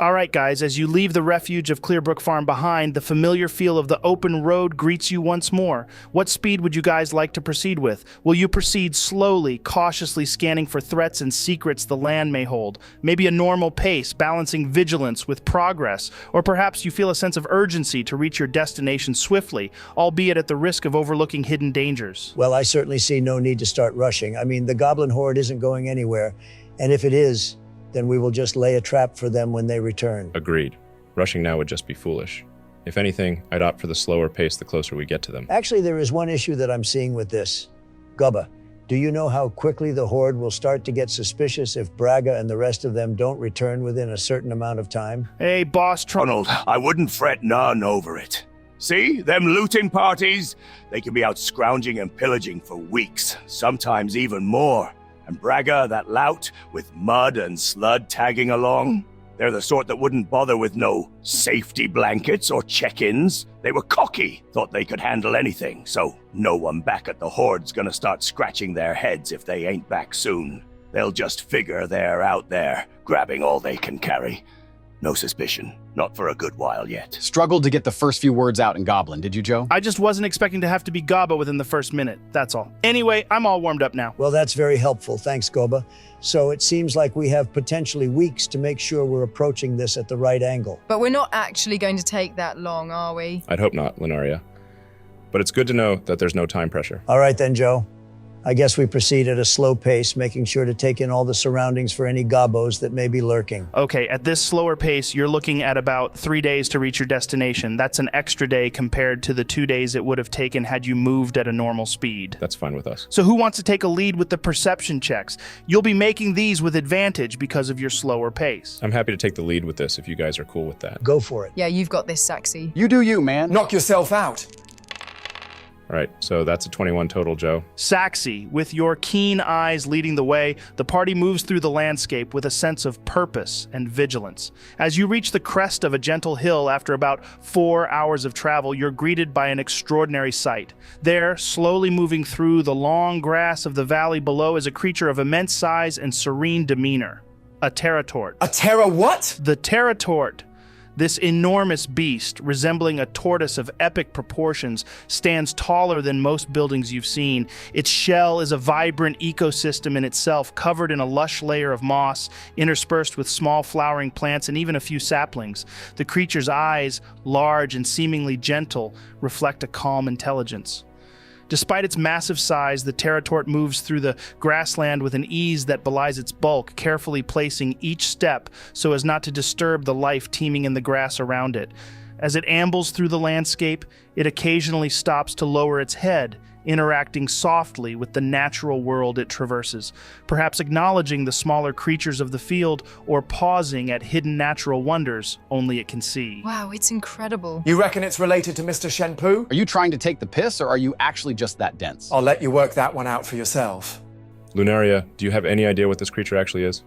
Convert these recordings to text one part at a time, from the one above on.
All right, guys, as you leave the refuge of Clearbrook Farm behind, the familiar feel of the open road greets you once more. What speed would you guys like to proceed with? Will you proceed slowly, cautiously scanning for threats and secrets the land may hold? Maybe a normal pace, balancing vigilance with progress, or perhaps you feel a sense of urgency to reach your destination swiftly, albeit at the risk of overlooking hidden dangers. Well, I certainly see no need to start rushing. I mean, the goblin horde isn't going anywhere, and if it is, then we will just lay a trap for them when they return. Agreed. Rushing now would just be foolish. If anything, I'd opt for the slower pace the closer we get to them. Actually, there is one issue that I'm seeing with this. Gubba, do you know how quickly the horde will start to get suspicious if Braga and the rest of them don't return within a certain amount of time? Hey, boss Tronald, I wouldn't fret none over it. See, them looting parties? They can be out scrounging and pillaging for weeks, sometimes even more. And Braga, that lout, with mud and slud tagging along, they're the sort that wouldn't bother with no safety blankets or check-ins. They were cocky, thought they could handle anything, so no one back at the Horde's gonna start scratching their heads if they ain't back soon. They'll just figure they're out there, grabbing all they can carry. No suspicion. Not for a good while yet. Struggled to get the first few words out in Goblin, did you, Joe? I just wasn't expecting to have to be Gaba within the first minute, that's all. Anyway, I'm all warmed up now. Well, that's very helpful. Thanks, Goba. So it seems like we have potentially weeks to make sure we're approaching this at the right angle. But we're not actually going to take that long, are we? I'd hope not, Lunaria. But it's good to know that there's no time pressure. All right then, Joe. I guess we proceed at a slow pace, making sure to take in all the surroundings for any gobos that may be lurking. Okay, at this slower pace, you're looking at about 3 days to reach your destination. That's an extra day compared to the 2 days it would have taken had you moved at a normal speed. That's fine with us. So who wants to take a lead with the perception checks? You'll be making these with advantage because of your slower pace. I'm happy to take the lead with this if you guys are cool with that. Go for it. Yeah, you've got this, Saxy. You do you, man. Knock yourself out. All right, so that's a 21 total, Joe. Saxy, with your keen eyes leading the way, the party moves through the landscape with a sense of purpose and vigilance. As you reach the crest of a gentle hill after about 4 hours of travel, you're greeted by an extraordinary sight. There, slowly moving through the long grass of the valley below, is a creature of immense size and serene demeanor. A pteratort. A terror what? The pteratort. This enormous beast, resembling a tortoise of epic proportions, stands taller than most buildings you've seen. Its shell is a vibrant ecosystem in itself, covered in a lush layer of moss, interspersed with small flowering plants and even a few saplings. The creature's eyes, large and seemingly gentle, reflect a calm intelligence. Despite its massive size, the pteratort moves through the grassland with an ease that belies its bulk, carefully placing each step so as not to disturb the life teeming in the grass around it. As it ambles through the landscape, it occasionally stops to lower its head, interacting softly with the natural world it traverses, perhaps acknowledging the smaller creatures of the field or pausing at hidden natural wonders only it can see. Wow, it's incredible. You reckon it's related to Mr. Shenpu? Are you trying to take the piss, or are you actually just that dense? I'll let you work that one out for yourself. Lunaria, do you have any idea what this creature actually is?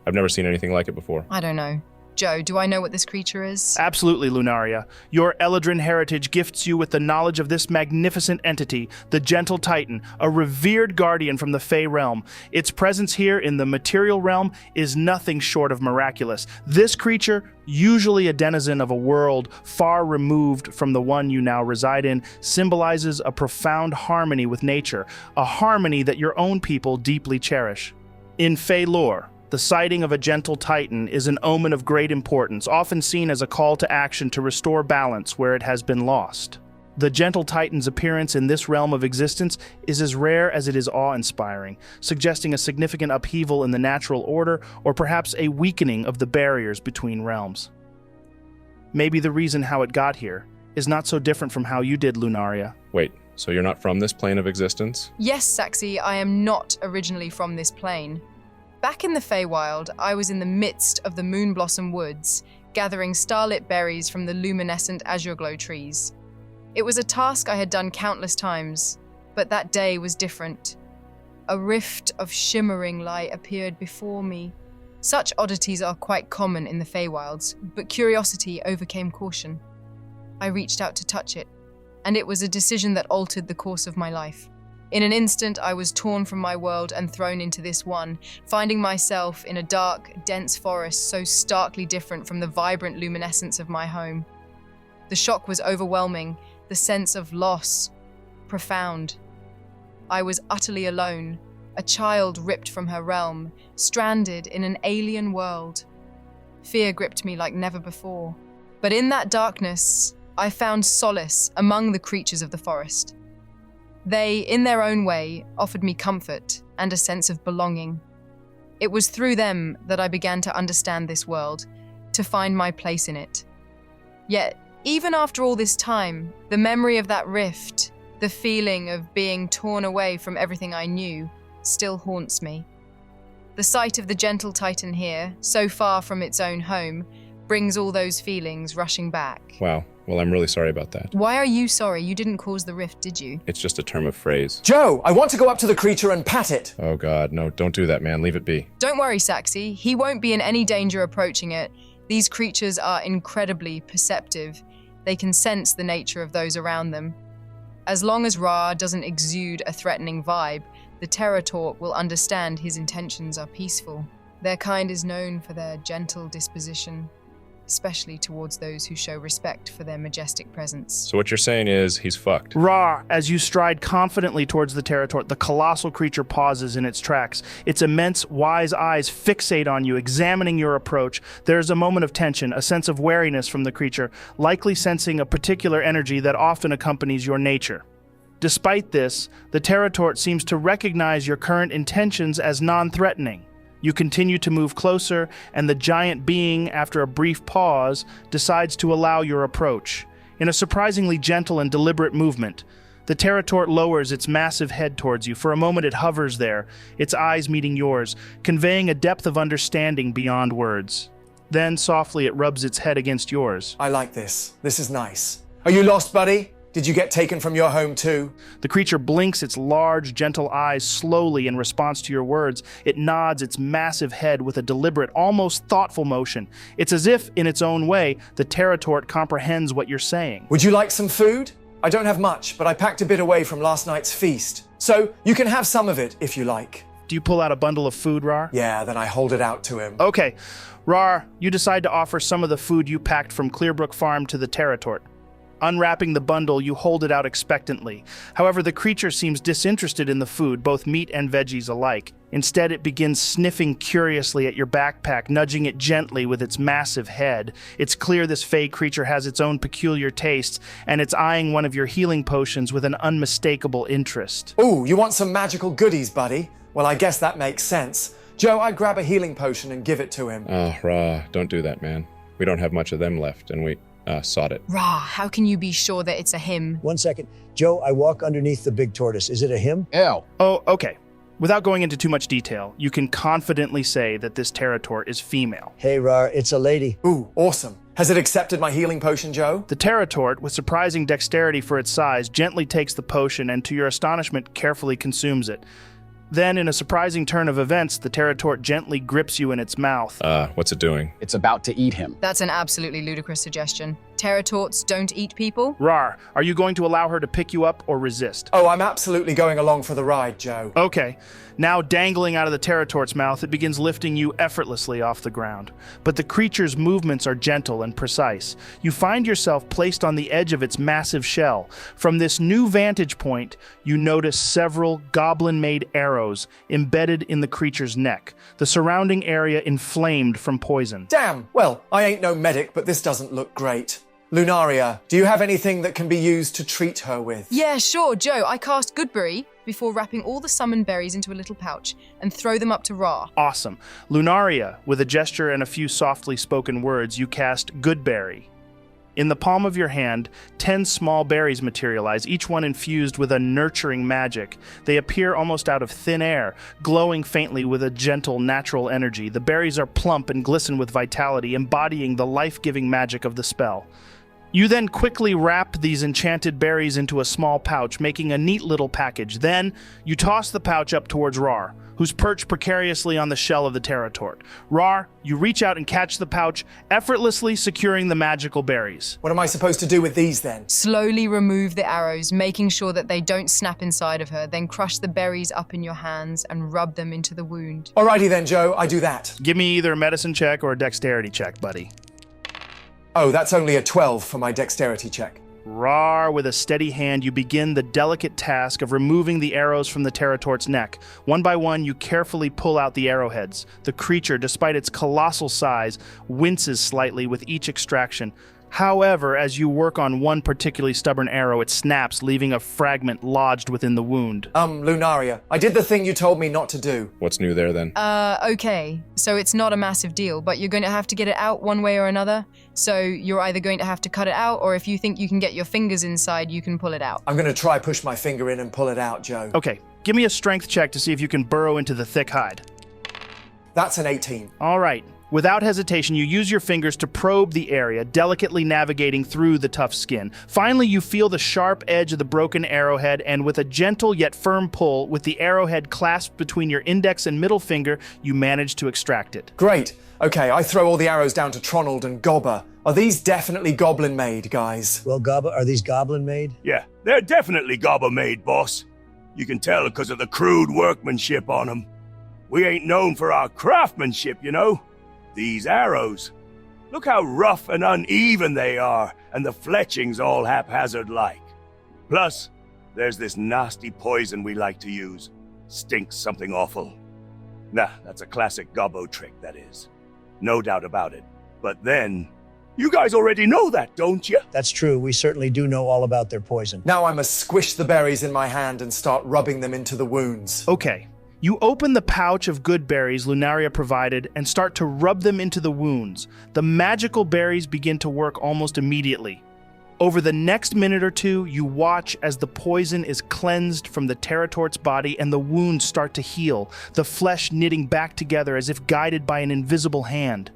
I've never seen anything like it before. I don't know. Joe, do I know what this creature is? Absolutely, Lunaria. Your Eladrin heritage gifts you with the knowledge of this magnificent entity, the Gentle Titan, a revered guardian from the Fey realm. Its presence here in the material realm is nothing short of miraculous. This creature, usually a denizen of a world far removed from the one you now reside in, symbolizes a profound harmony with nature, a harmony that your own people deeply cherish. In Fey lore, the sighting of a gentle titan is an omen of great importance, often seen as a call to action to restore balance where it has been lost. The gentle titan's appearance in this realm of existence is as rare as it is awe-inspiring, suggesting a significant upheaval in the natural order or perhaps a weakening of the barriers between realms. Maybe the reason how it got here is not so different from how you did, Lunaria. Wait, so you're not from this plane of existence? Yes, Saxy, I am not originally from this plane. Back in the Feywild, I was in the midst of the Moonblossom Woods, gathering starlit berries from the luminescent azure glow trees. It was a task I had done countless times, but that day was different. A rift of shimmering light appeared before me. Such oddities are quite common in the Feywilds, but curiosity overcame caution. I reached out to touch it, and it was a decision that altered the course of my life. In an instant, I was torn from my world and thrown into this one, finding myself in a dark, dense forest so starkly different from the vibrant luminescence of my home. The shock was overwhelming, the sense of loss profound. I was utterly alone, a child ripped from her realm, stranded in an alien world. Fear gripped me like never before. But in that darkness, I found solace among the creatures of the forest. They, in their own way, offered me comfort and a sense of belonging. It was through them that I began to understand this world, to find my place in it. Yet, even after all this time, the memory of that rift, the feeling of being torn away from everything I knew, still haunts me. The sight of the gentle Titan here, so far from its own home, brings all those feelings rushing back. Wow. Well, I'm really sorry about that. Why are you sorry? You didn't cause the rift, did you? It's just a term of phrase. Joe, I want to go up to the creature and pat it. Oh God, no, don't do that, man. Leave it be. Don't worry, Saxy. He won't be in any danger approaching it. These creatures are incredibly perceptive. They can sense the nature of those around them. As long as Raarh doesn't exude a threatening vibe, the Terratort will understand his intentions are peaceful. Their kind is known for their gentle disposition, especially towards those who show respect for their majestic presence. So what you're saying is he's fucked. Raarh, as you stride confidently towards the Terratort, the colossal creature pauses in its tracks. Its immense, wise eyes fixate on you, examining your approach. There is a moment of tension, a sense of wariness from the creature, likely sensing a particular energy that often accompanies your nature. Despite this, the Terratort seems to recognize your current intentions as non-threatening. You continue to move closer, and the giant being, after a brief pause, decides to allow your approach. In a surprisingly gentle and deliberate movement, the Terratort lowers its massive head towards you. For a moment it hovers there, its eyes meeting yours, conveying a depth of understanding beyond words. Then, softly, it rubs its head against yours. I like this. This is nice. Are you lost, buddy? Did you get taken from your home too? The creature blinks its large, gentle eyes slowly in response to your words. It nods its massive head with a deliberate, almost thoughtful motion. It's as if, in its own way, the Terratort comprehends what you're saying. Would you like some food? I don't have much, but I packed a bit away from last night's feast. So you can have some of it if you like. Do you pull out a bundle of food, Raarh? Yeah, then I hold it out to him. Okay. Raarh, you decide to offer some of the food you packed from Clearbrook Farm to the Terratort. Unwrapping the bundle, you hold it out expectantly. However, the creature seems disinterested in the food, both meat and veggies alike. Instead, it begins sniffing curiously at your backpack, nudging it gently with its massive head. It's clear this fey creature has its own peculiar tastes, and it's eyeing one of your healing potions with an unmistakable interest. Ooh, you want some magical goodies, buddy? Well, I guess that makes sense. Joe, I'd grab a healing potion and give it to him. Oh, Raarh, don't do that, man. We don't have much of them left, and we sought it. Raarh, how can you be sure that it's a him? 1 second. Joe, I walk underneath the big tortoise. Is it a him? Ew. Oh, okay. Without going into too much detail, you can confidently say that this Terratort is female. Hey, Raarh, it's a lady. Ooh, awesome. Has it accepted my healing potion, Joe? The Terratort, with surprising dexterity for its size, gently takes the potion and, to your astonishment, carefully consumes it. Then, in a surprising turn of events, the Terratort gently grips you in its mouth. What's it doing? It's about to eat him. That's an absolutely ludicrous suggestion. Terratorts don't eat people? Raarh, are you going to allow her to pick you up or resist? Oh, I'm absolutely going along for the ride, Joe. Okay. Now dangling out of the Terratort's mouth, it begins lifting you effortlessly off the ground. But the creature's movements are gentle and precise. You find yourself placed on the edge of its massive shell. From this new vantage point, you notice several goblin-made arrows embedded in the creature's neck, the surrounding area inflamed from poison. Damn, well, I ain't no medic, but this doesn't look great. Lunaria, do you have anything that can be used to treat her with? Yeah, sure, Joe. I cast Goodberry before wrapping all the summoned berries into a little pouch and throw them up to Raarh. Awesome. Lunaria, with a gesture and a few softly spoken words, you cast Goodberry. In the palm of your hand, 10 small berries materialize, each one infused with a nurturing magic. They appear almost out of thin air, glowing faintly with a gentle, natural energy. The berries are plump and glisten with vitality, embodying the life-giving magic of the spell. You then quickly wrap these enchanted berries into a small pouch, making a neat little package. Then, you toss the pouch up towards Raarh, who's perched precariously on the shell of the terratort. Raarh, you reach out and catch the pouch, effortlessly securing the magical berries. What am I supposed to do with these then? Slowly remove the arrows, making sure that they don't snap inside of her, then crush the berries up in your hands and rub them into the wound. Alrighty then, Joe, I do that. Give me either a medicine check or a dexterity check, buddy. Oh, that's only a 12 for my dexterity check. Raarh, with a steady hand, you begin the delicate task of removing the arrows from the terratort's neck. One by one, you carefully pull out the arrowheads. The creature, despite its colossal size, winces slightly with each extraction. However, as you work on one particularly stubborn arrow, it snaps, leaving a fragment lodged within the wound. Lunaria, I did the thing you told me not to do. What's new there then? Okay. So it's not a massive deal, but you're going to have to get it out one way or another. So you're either going to have to cut it out, or if you think you can get your fingers inside, you can pull it out. I'm going to try push my finger in and pull it out, Joe. Okay, give me a strength check to see if you can burrow into the thick hide. That's an 18. All right. Without hesitation, you use your fingers to probe the area, delicately navigating through the tough skin. Finally, you feel the sharp edge of the broken arrowhead, and with a gentle yet firm pull, with the arrowhead clasped between your index and middle finger, you manage to extract it. Great. Okay, I throw all the arrows down to Tronald and Gobber. Are these definitely goblin-made, guys? Well, Gobba, are these goblin-made? Yeah, they're definitely gobber-made, boss. You can tell because of the crude workmanship on them. We ain't known for our craftsmanship, you know. These arrows. Look how rough and uneven they are, and the fletching's all haphazard-like. Plus, there's this nasty poison we like to use. Stinks something awful. Nah, that's a classic gobbo trick, that is. No doubt about it. But then, you guys already know that, don't you? That's true. We certainly do know all about their poison. Now I must squish the berries in my hand and start rubbing them into the wounds. Okay. You open the pouch of good berries Lunaria provided and start to rub them into the wounds. The magical berries begin to work almost immediately. Over the next minute or two, you watch as the poison is cleansed from the terratort's body and the wounds start to heal, the flesh knitting back together as if guided by an invisible hand.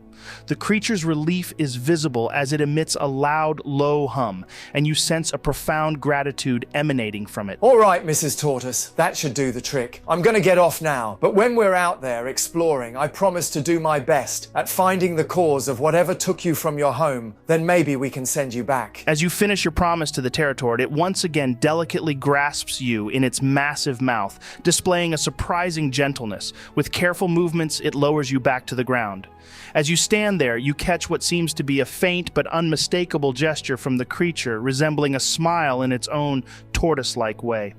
The creature's relief is visible as it emits a loud, low hum, and you sense a profound gratitude emanating from it. All right, Mrs. Tortoise, that should do the trick. I'm going to get off now, but when we're out there exploring, I promise to do my best at finding the cause of whatever took you from your home. Then maybe we can send you back. As you finish your promise to the terratort, it once again delicately grasps you in its massive mouth, displaying a surprising gentleness. With careful movements, it lowers you back to the ground. As you stand there, you catch what seems to be a faint but unmistakable gesture from the creature, resembling a smile in its own tortoise-like way.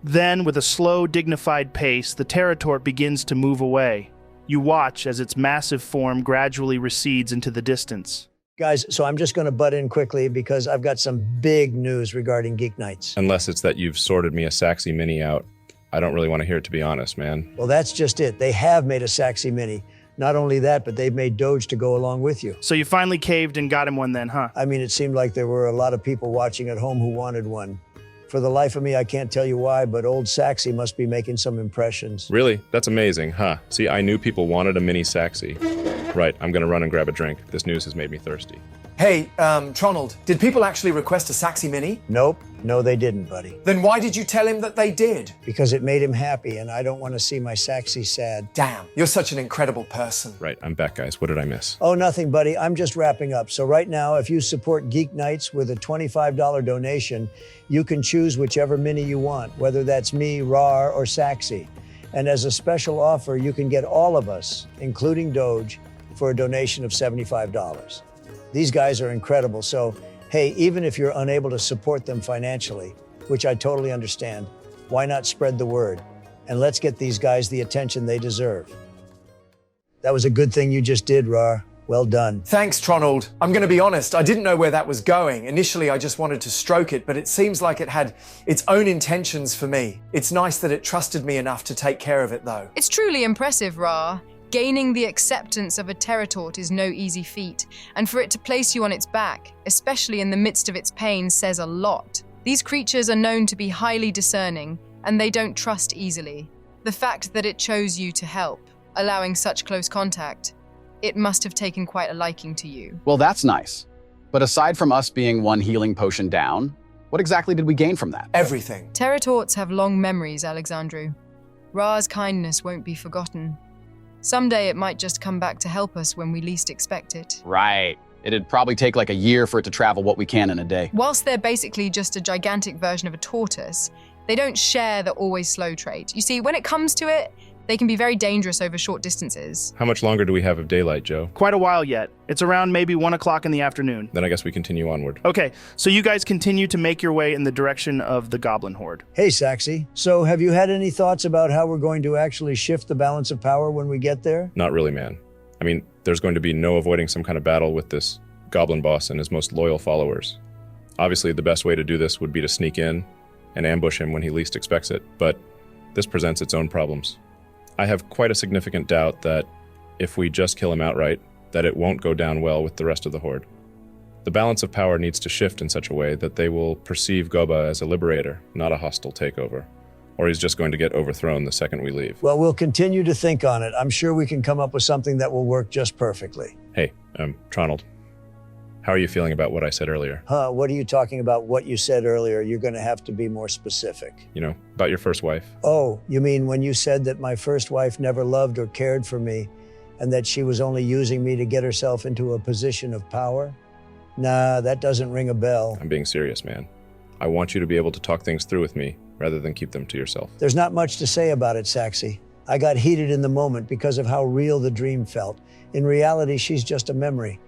Then, with a slow, dignified pace, the terratort begins to move away. You watch as its massive form gradually recedes into the distance. Guys, so I'm just going to butt in quickly because I've got some big news regarding Geek Nights. Unless it's that you've sorted me a Saxy Mini out. I don't really want to hear it, to be honest, man. Well, that's just it. They have made a Saxy Mini. Not only that, but they've made Doge to go along with you. So you finally caved and got him one then, huh? I mean, it seemed like there were a lot of people watching at home who wanted one. For the life of me, I can't tell you why, but old Saxy must be making some impressions. Really? That's amazing, huh? See, I knew people wanted a mini Saxy. Right, I'm gonna run and grab a drink. This news has made me thirsty. Hey, Tronald, did people actually request a Saxy Mini? Nope. No, they didn't, buddy. Then why did you tell him that they did? Because it made him happy, and I don't want to see my Saxy sad. Damn, you're such an incredible person. Right, I'm back, guys. What did I miss? Oh, nothing, buddy. I'm just wrapping up. So right now, if you support Geek Nights with a $25 donation, you can choose whichever mini you want, whether that's me, Raarh, or Saxy. And as a special offer, you can get all of us, including Doge, for a donation of $75. These guys are incredible, so hey, even if you're unable to support them financially, which I totally understand, why not spread the word? And let's get these guys the attention they deserve. That was a good thing you just did, Raarh. Well done. Thanks, Tronald. I'm going to be honest, I didn't know where that was going. Initially, I just wanted to stroke it, but it seems like it had its own intentions for me. It's nice that it trusted me enough to take care of it, though. It's truly impressive, Raarh. Gaining the acceptance of a terratort is no easy feat, and for it to place you on its back, especially in the midst of its pain, says a lot. These creatures are known to be highly discerning, and they don't trust easily. The fact that it chose you to help, allowing such close contact, it must have taken quite a liking to you. Well, that's nice. But aside from us being one healing potion down, what exactly did we gain from that? Everything. Terratorts have long memories, Alexandrew. Raarh's kindness won't be forgotten. Someday it might just come back to help us when we least expect it. Right. It'd probably take like a year for it to travel what we can in a day. Whilst they're basically just a gigantic version of a tortoise, they don't share the always slow trait. You see, when it comes to it, they can be very dangerous over short distances. How much longer do we have of daylight, Joe? Quite a while yet. It's around maybe 1 o'clock in the afternoon. Then I guess we continue onward. Okay, so you guys continue to make your way in the direction of the goblin horde. Hey, Saxy. So have you had any thoughts about how we're going to actually shift the balance of power when we get there? Not really, man. I mean, there's going to be no avoiding some kind of battle with this goblin boss and his most loyal followers. Obviously, the best way to do this would be to sneak in and ambush him when he least expects it, but this presents its own problems. I have quite a significant doubt that if we just kill him outright, that it won't go down well with the rest of the horde. The balance of power needs to shift in such a way that they will perceive Goba as a liberator, not a hostile takeover. Or he's just going to get overthrown the second we leave. Well, we'll continue to think on it. I'm sure we can come up with something that will work just perfectly. Hey, Tronald, how are you feeling about what I said earlier? What are you talking about? What you said earlier? You're going to have to be more specific. You know, about your first wife. Oh, you mean when you said that my first wife never loved or cared for me and that she was only using me to get herself into a position of power? Nah, that doesn't ring a bell. I'm being serious, man. I want you to be able to talk things through with me rather than keep them to yourself. There's not much to say about it, Saxy. I got heated in the moment because of how real the dream felt. In reality, she's just a memory.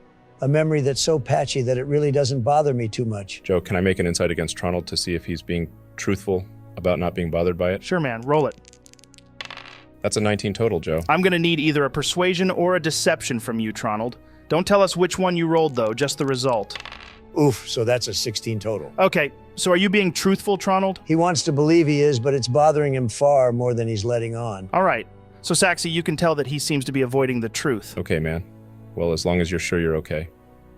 A memory that's so patchy that it really doesn't bother me too much. Joe, can I make an insight against Tronald to see if he's being truthful about not being bothered by it? Sure, man, roll it. That's a 19 total, Joe. I'm gonna need either a persuasion or a deception from you, Tronald. Don't tell us which one you rolled, though, just the result. Oof, so that's a 16 total. Okay, so are you being truthful, Tronald? He wants to believe he is, but it's bothering him far more than he's letting on. All right. So, Saxy, you can tell that he seems to be avoiding the truth. Okay, man. Well, as long as you're sure you're okay.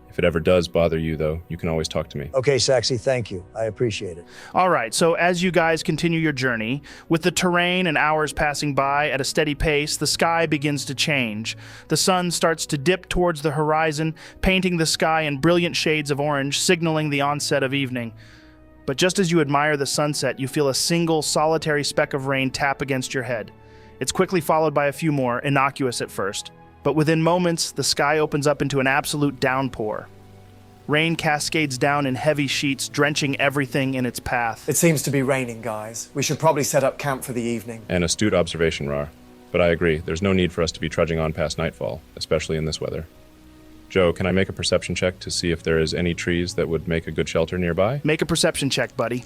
If it ever does bother you, though, you can always talk to me. Okay, Saxy, thank you. I appreciate it. All right, so as you guys continue your journey, with the terrain and hours passing by at a steady pace, the sky begins to change. The sun starts to dip towards the horizon, painting the sky in brilliant shades of orange, signaling the onset of evening. But just as you admire the sunset, you feel a single, solitary speck of rain tap against your head. It's quickly followed by a few more, innocuous at first. But within moments, the sky opens up into an absolute downpour. Rain cascades down in heavy sheets, drenching everything in its path. It seems to be raining, guys. We should probably set up camp for the evening. An astute observation, Raarh. But I agree, there's no need for us to be trudging on past nightfall, especially in this weather. Joe, can I make a perception check to see if there is any trees that would make a good shelter nearby? Make a perception check, buddy.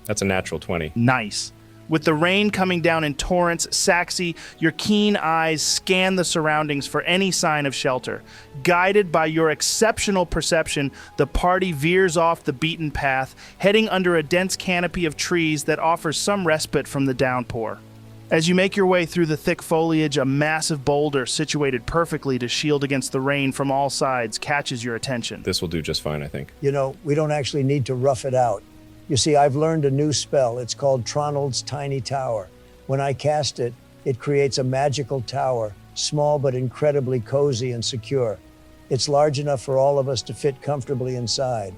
That's a natural 20. Nice. With the rain coming down in torrents, Saxy, your keen eyes scan the surroundings for any sign of shelter. Guided by your exceptional perception, the party veers off the beaten path, heading under a dense canopy of trees that offers some respite from the downpour. As you make your way through the thick foliage, a massive boulder situated perfectly to shield against the rain from all sides catches your attention. This will do just fine, I think. You know, we don't actually need to rough it out. You see, I've learned a new spell. It's called Tronald's Tiny Tower. When I cast it, it creates a magical tower, small but incredibly cozy and secure. It's large enough for all of us to fit comfortably inside.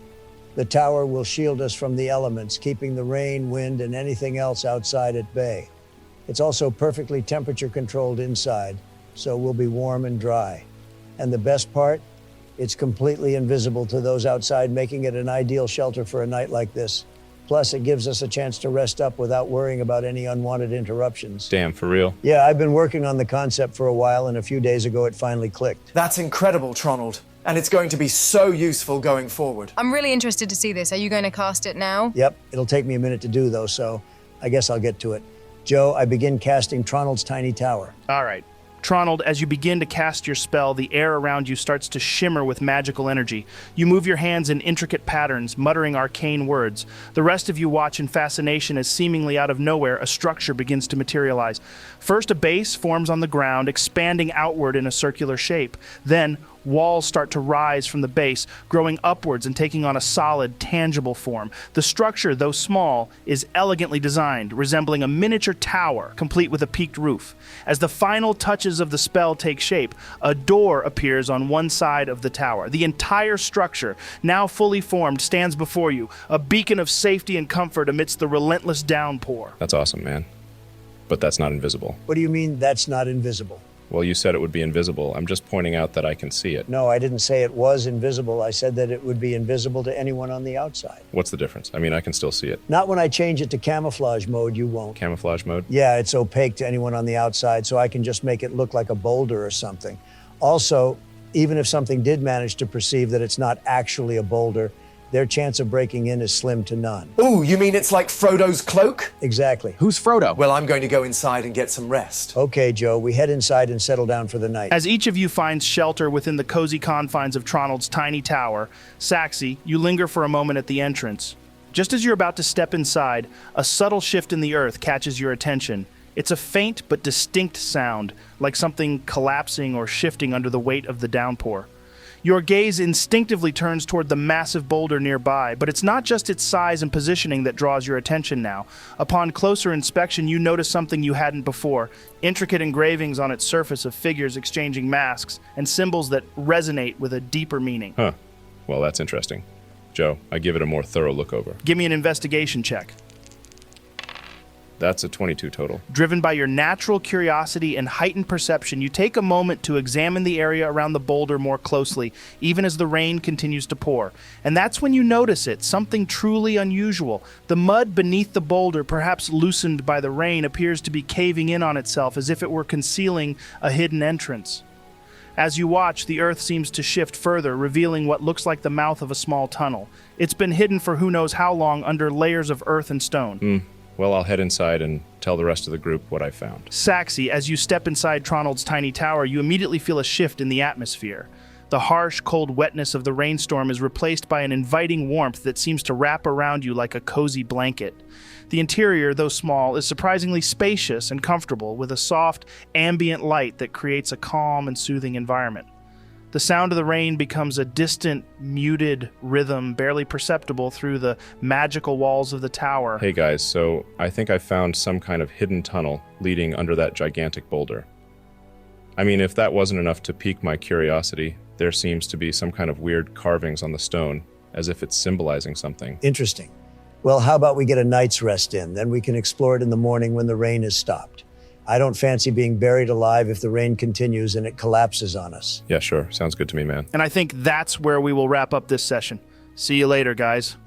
The tower will shield us from the elements, keeping the rain, wind, and anything else outside at bay. It's also perfectly temperature controlled inside, so we'll be warm and dry. And the best part? It's completely invisible to those outside, making it an ideal shelter for a night like this. Plus, it gives us a chance to rest up without worrying about any unwanted interruptions. Damn, for real? Yeah, I've been working on the concept for a while, and a few days ago it finally clicked. That's incredible, Tronald. And it's going to be so useful going forward. I'm really interested to see this. Are you going to cast it now? Yep, it'll take me a minute to do, though, so I guess I'll get to it. Joe, I begin casting Tronald's Tiny Tower. All right. Tronald, as you begin to cast your spell, the air around you starts to shimmer with magical energy. You move your hands in intricate patterns, muttering arcane words. The rest of you watch in fascination as seemingly out of nowhere, a structure begins to materialize. First, a base forms on the ground, expanding outward in a circular shape. Then, Walls start to rise from the base, growing upwards and taking on a solid, tangible form. The structure, though small, is elegantly designed, resembling a miniature tower, complete with a peaked roof. As the final touches of the spell take shape, a door appears on one side of the tower. The entire structure, now fully formed, stands before you, a beacon of safety and comfort amidst the relentless downpour. That's awesome, man. But that's not invisible. What do you mean that's not invisible? Well, you said it would be invisible. I'm just pointing out that I can see it. No, I didn't say it was invisible. I said that it would be invisible to anyone on the outside. What's the difference? I mean, I can still see it. Not when I change it to camouflage mode, you won't. Camouflage mode? Yeah, it's opaque to anyone on the outside, so I can just make it look like a boulder or something. Also, even if something did manage to perceive that it's not actually a boulder, their chance of breaking in is slim to none. Ooh, you mean it's like Frodo's cloak? Exactly. Who's Frodo? Well, I'm going to go inside and get some rest. Okay, Joe, we head inside and settle down for the night. As each of you finds shelter within the cozy confines of Tronald's tiny tower, Saxi, you linger for a moment at the entrance. Just as you're about to step inside, a subtle shift in the earth catches your attention. It's a faint but distinct sound, like something collapsing or shifting under the weight of the downpour. Your gaze instinctively turns toward the massive boulder nearby, but it's not just its size and positioning that draws your attention now. Upon closer inspection, you notice something you hadn't before: intricate engravings on its surface of figures exchanging masks and symbols that resonate with a deeper meaning. Huh. Well, that's interesting. Joe, I give it a more thorough look over. Give me an investigation check. That's a 22 total. Driven by your natural curiosity and heightened perception, you take a moment to examine the area around the boulder more closely, even as the rain continues to pour. And that's when you notice it, something truly unusual. The mud beneath the boulder, perhaps loosened by the rain, appears to be caving in on itself as if it were concealing a hidden entrance. As you watch, the earth seems to shift further, revealing what looks like the mouth of a small tunnel. It's been hidden for who knows how long under layers of earth and stone. Well, I'll head inside and tell the rest of the group what I found. Saxi, as you step inside Tronald's tiny tower, you immediately feel a shift in the atmosphere. The harsh, cold wetness of the rainstorm is replaced by an inviting warmth that seems to wrap around you like a cozy blanket. The interior, though small, is surprisingly spacious and comfortable, with a soft, ambient light that creates a calm and soothing environment. The sound of the rain becomes a distant, muted rhythm, barely perceptible through the magical walls of the tower. Hey guys, so I think I found some kind of hidden tunnel leading under that gigantic boulder. I mean, if that wasn't enough to pique my curiosity, there seems to be some kind of weird carvings on the stone, as if it's symbolizing something. Interesting. Well, how about we get a night's rest in? Then we can explore it in the morning when the rain has stopped. I don't fancy being buried alive if the rain continues and it collapses on us. Yeah, sure. Sounds good to me, man. And I think that's where we will wrap up this session. See you later, guys.